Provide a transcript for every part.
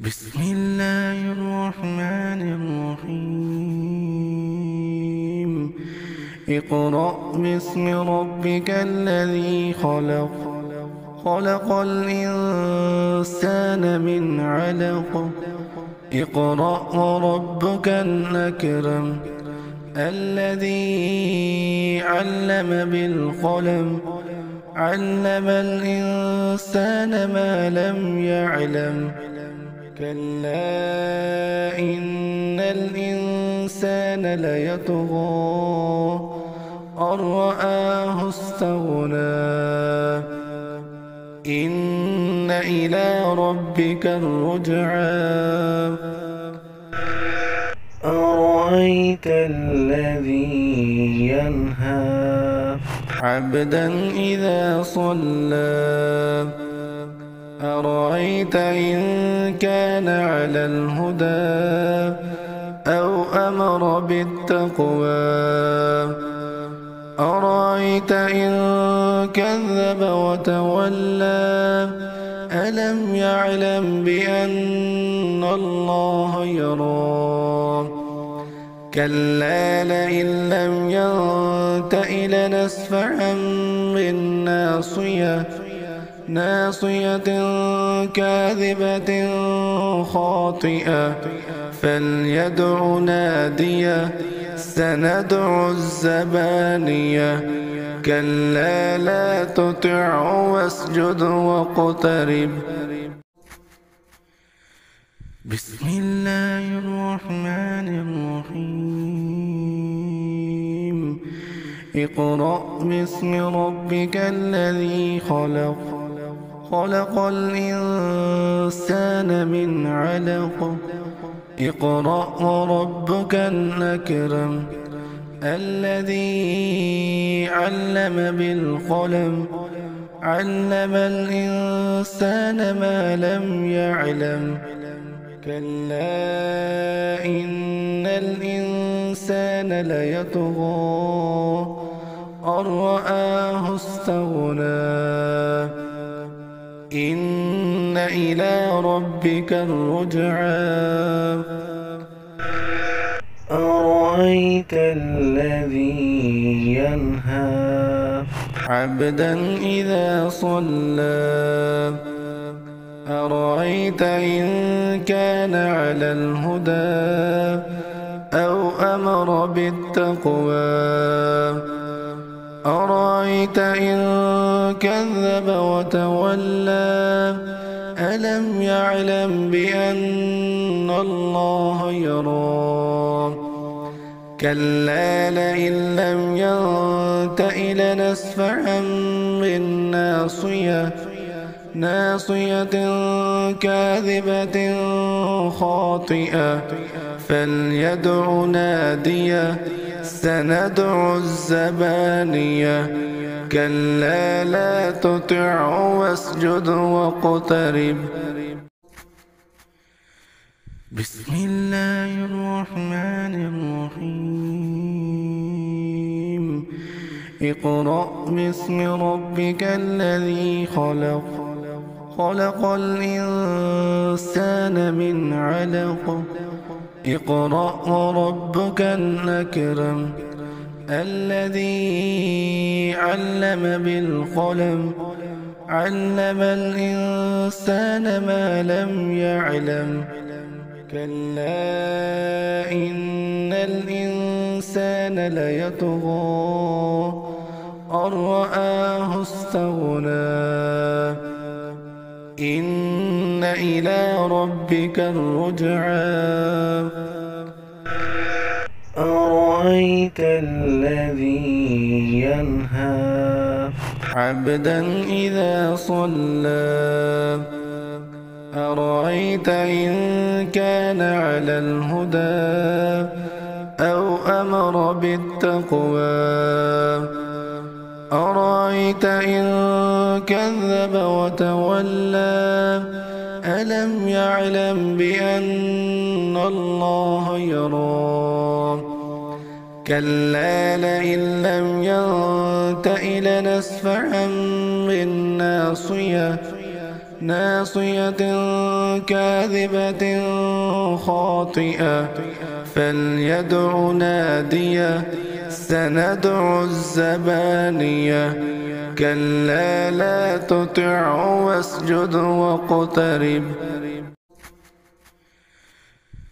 بسم الله الرحمن الرحيم. اقرأ باسم ربك الذي خلق. خلق الإنسان من علق. اقرأ وربك الأكرم الذي علم بالقلم. علم الإنسان ما لم يعلم. كلا إن الإنسان ليطغى أن رآه استغنى. إن إلى ربك الرجعى. أرأيت الذي ينهى عبدا إذا صلى. أرأيت إن كان على الهدى أو أمر بالتقوى. أرأيت إن كذب وتولى. ألم يعلم بأن الله يرى. كلا لئن لم ينته لنسفعا بالناصية. ناصية كاذبة خاطئة فليدع ناديه. سندع الزبانية. كلا لا تطعه واسجد واقترب. بسم الله الرحمن الرحيم. اقرأ باسم ربك الذي خلق. خلق الإنسان من علق. اقرأ وربك الأكرم الذي علم بالقلم. علم الإنسان ما لم يعلم. كلا إن الإنسان ليطغى أن رآه استغنى. إن إلى ربك الرجعى. أرأيت الذي ينهى عبدا إذا صلى. أرأيت إن كان على الهدى أو أمر بالتقوى. أرأيت إن كذب وتولى. ألم يعلم بأن الله يرى. كلا لئن لم ينته لنسفعا بالناصية. ناصية كاذبة خاطئة فليدع ناديه. سندع الزبانية. كلا لا تطعه واسجد واقترب. بسم الله الرحمن الرحيم. اقرأ باسم ربك الذي خلق. خلق الإنسان من علق. اقرأ وربك الأكرم الذي علم بالقلم. علم الإنسان ما لم يعلم. كلا إن الإنسان ليطغى أن رآه استغنى. إن إلى ربك الرجعى. أرأيت الذي ينهى عبدا إذا صلى. أرأيت إن كان على الهدى أو أمر بالتقوى. أرأيت إن كذب وتولى. ألم يعلم بأن الله يرى. كلا لئن لم ينته لنسفعا بالناصية. ناصية كاذبة خاطئة فليدع ناديه سندع الزبانية كلا لا تطعه واسجد واقترب.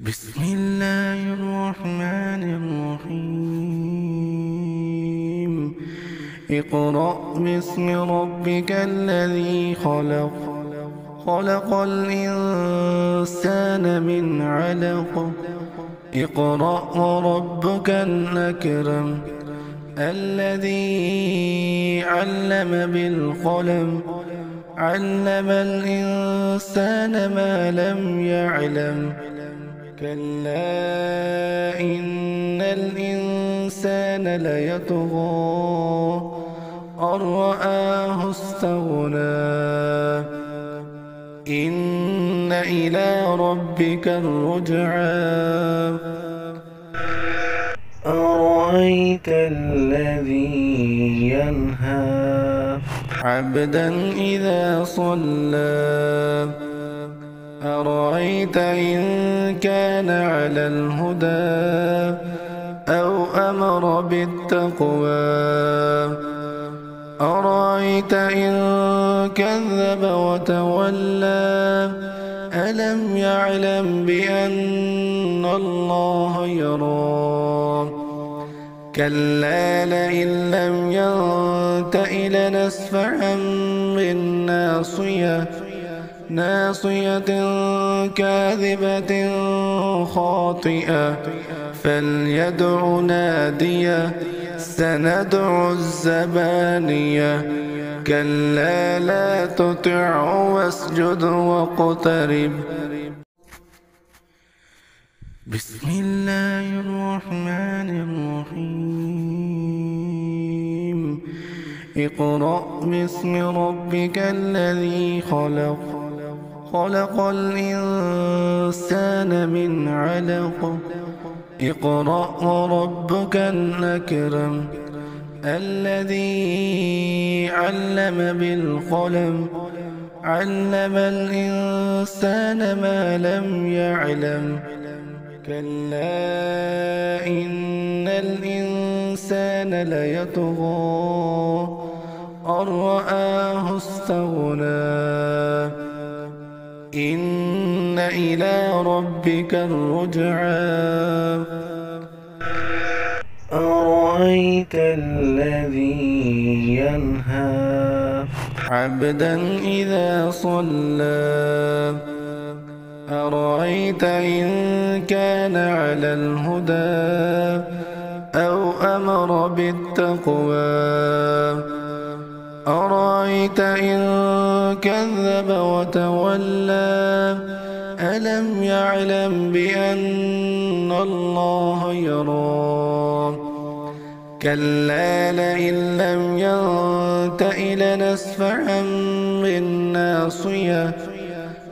بسم الله الرحمن الرحيم. اقرأ باسم ربك الذي خلق خلق الإنسان من علق اقرأ وربك الأكرم الذي علم بالقلم علم الإنسان ما لم يعلم كلا إن الإنسان ليطغى أن رآه استغنى إن إلى ربك الرجعى. أرأيت الذي ينهى عبدا إذا صلى أرأيت إن كان على الهدى أو أمر بالتقوى أرأيت إن كذب وتولى ألم يعلم بأن الله يرى كلا لئن لم ينته لنسفعا بالناصية ناصية كاذبة خاطئة فليدع ناديه سندع الزبانية كلا لا تطعه واسجد واقترب. بسم الله الرحمن الرحيم. اقرأ باسم ربك الذي خلق خلق الإنسان من علق اقرأ وربك الأكرم الذي علم بالقلم علم الإنسان ما لم يعلم كلا إن الإنسان ليطغى أن رآه استغنى إن إلى ربك الرجعى. أرأيت الذي ينهى عبدا إذا صلى أرأيت إن كان على الهدى أو أمر بالتقوى أرأيت إن كذب وتولى ألم يعلم بأن الله يرى كلا لئن لم ينته لنسفعا بالناصية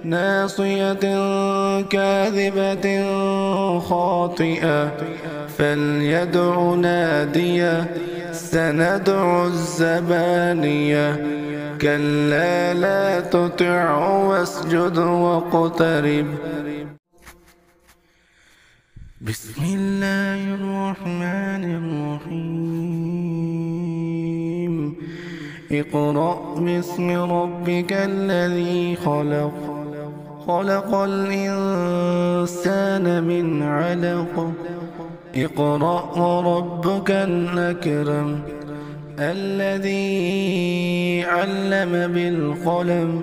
ناصية كاذبة خاطئة فليدع ناديه سندع الزبانية كلا لا تطعه واسجد واقترب. بسم الله الرحمن الرحيم. اقرأ باسم ربك الذي خلق خلق الإنسان من علق اقرأ وربك الأكرم الذي علم بالقلم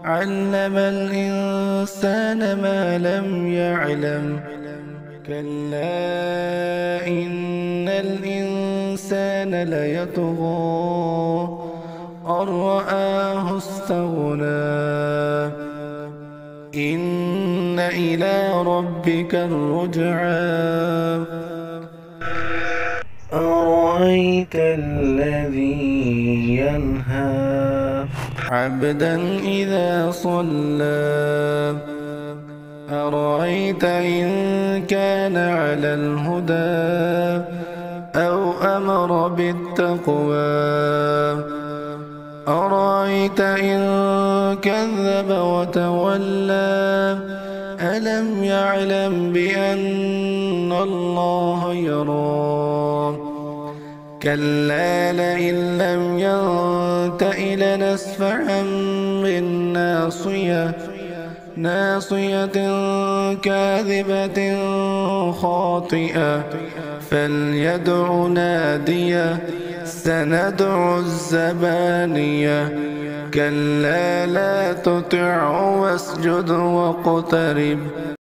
علم الإنسان ما لم يعلم كلا إن الإنسان ليطغى أن رآه استغنى إن إلى ربك الرجعى. أرأيت الذي ينهى عبدا إذا صلى أرأيت إن كان على الهدى أو أمر بالتقوى أرأيت إن كذب وتولى ألم يعلم بأن الله يرى كلا لئن لم ينته لنسفعا بالناصية ناصية كاذبة خاطئة فليدع ناديه سندع الزبانية كلا لا تطعه واسجد واقترب